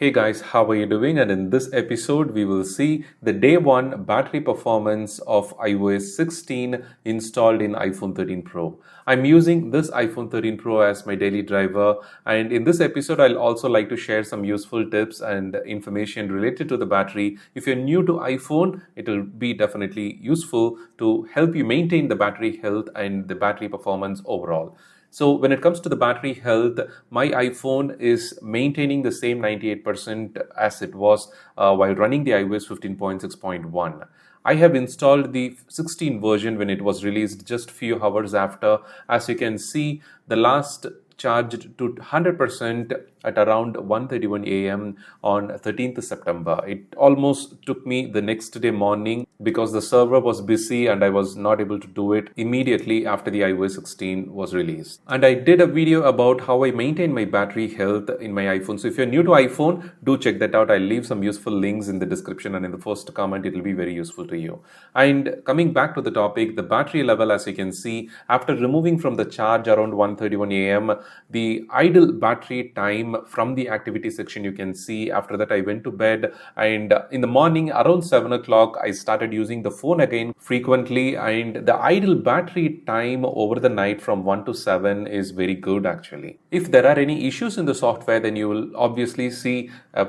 Hey guys, how are you doing? And in this episode, we will see the day one battery performance of iOS 16 installed in iPhone 13 Pro. I'm using this iPhone 13 Pro as my daily driver, and in this episode, I'll also like to share some useful tips and information related to the battery. If you're new to iPhone, it will be definitely useful to help you maintain the battery health and the battery performance overall. So when it comes to the battery health, my iPhone is maintaining the same 98% as it was while running the iOS 15.6.1. I have installed the 16 version when it was released just few hours after. As you can see, the last charged to 100% at around 1:31 a.m. on 13th September. It almost took me the next day morning because the server was busy and I was not able to do it immediately after the iOS 16 was released. And I did a video about how I maintain my battery health in my iPhone. So if you're new to iPhone, do check that out. I'll leave some useful links in the description and in the first comment. It will be very useful to you. And coming back to the topic, the battery level, as you can see, after removing from the charge around 1:31 a.m., the idle battery time from the activity section, you can see. After that, I went to bed, and in the morning around 7 o'clock, I started using the phone again frequently, and the idle battery time over the night from 1 to 7 is very good actually. If there are any issues in the software, then you will obviously see a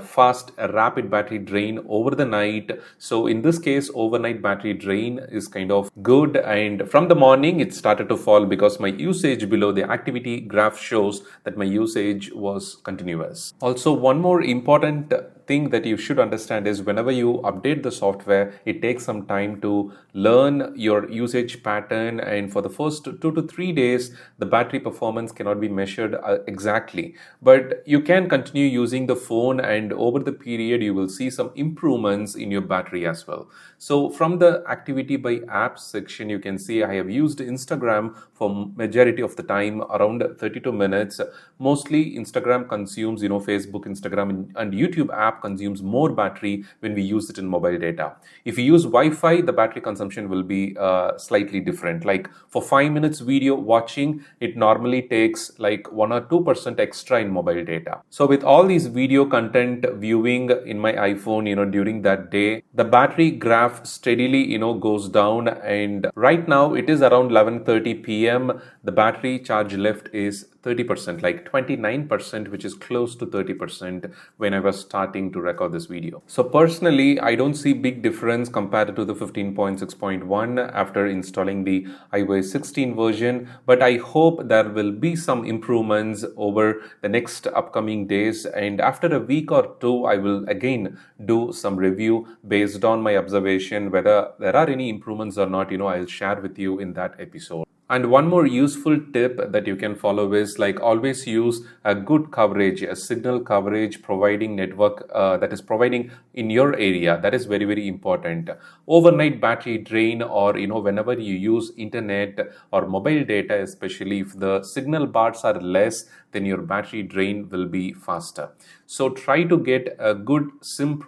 rapid battery drain over the night. So in this case, overnight battery drain is kind of good, and from the morning it started to fall because my usage below the activity graph shows that my usage was continuous. Also, one more important thing that you should understand is whenever you update the software, it takes some time to learn your usage pattern, and for the first 2 to 3 days the battery performance cannot be measured exactly, but you can continue using the phone, and over the period you will see some improvements in your battery as well. So from the activity by apps section, you can see I have used Instagram for majority of the time, around 32 minutes. Mostly Instagram consumes, Facebook, Instagram and YouTube app consumes more battery when we use it in mobile data. If you use Wi-Fi, the battery consumption will be slightly different. Like for 5 minutes video watching, it normally takes like 1 or 2% extra in mobile data. So with all these video content viewing in my iPhone, during that day, the battery graph steadily, goes down, and right now it is around 11:30 p.m. The battery charge left is 30%, like 29%, which is close to 30% when I was starting to record this video. So personally, I don't see big difference compared to the 15.6.1 after installing the iOS 16 version, but I hope there will be some improvements over the next upcoming days, and after a week or two, I will again do some review based on my observation. Whether there are any improvements or not, I'll share with you in that episode. And one more useful tip that you can follow is like always use a good coverage, a signal coverage providing network that is providing in your area. That is very, very important. Overnight battery drain, or whenever you use internet or mobile data, especially if the signal bars are less, then your battery drain will be faster. So try to get a good SIM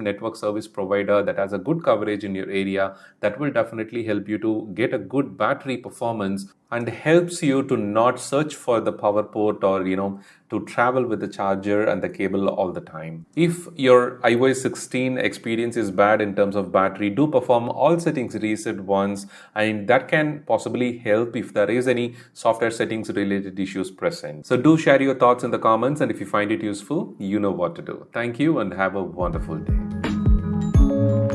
network service provider that has a good coverage in your area. That will definitely help you to get a good battery performance and helps you to not search for the power port or to travel with the charger and the cable all the time. If your iOS 16 experience is bad in terms of battery, do perform all settings reset once, and that can possibly help if there is any software settings related issues present. So do share your thoughts in the comments, and if you find it useful, you know what to do. Thank you and have a wonderful day.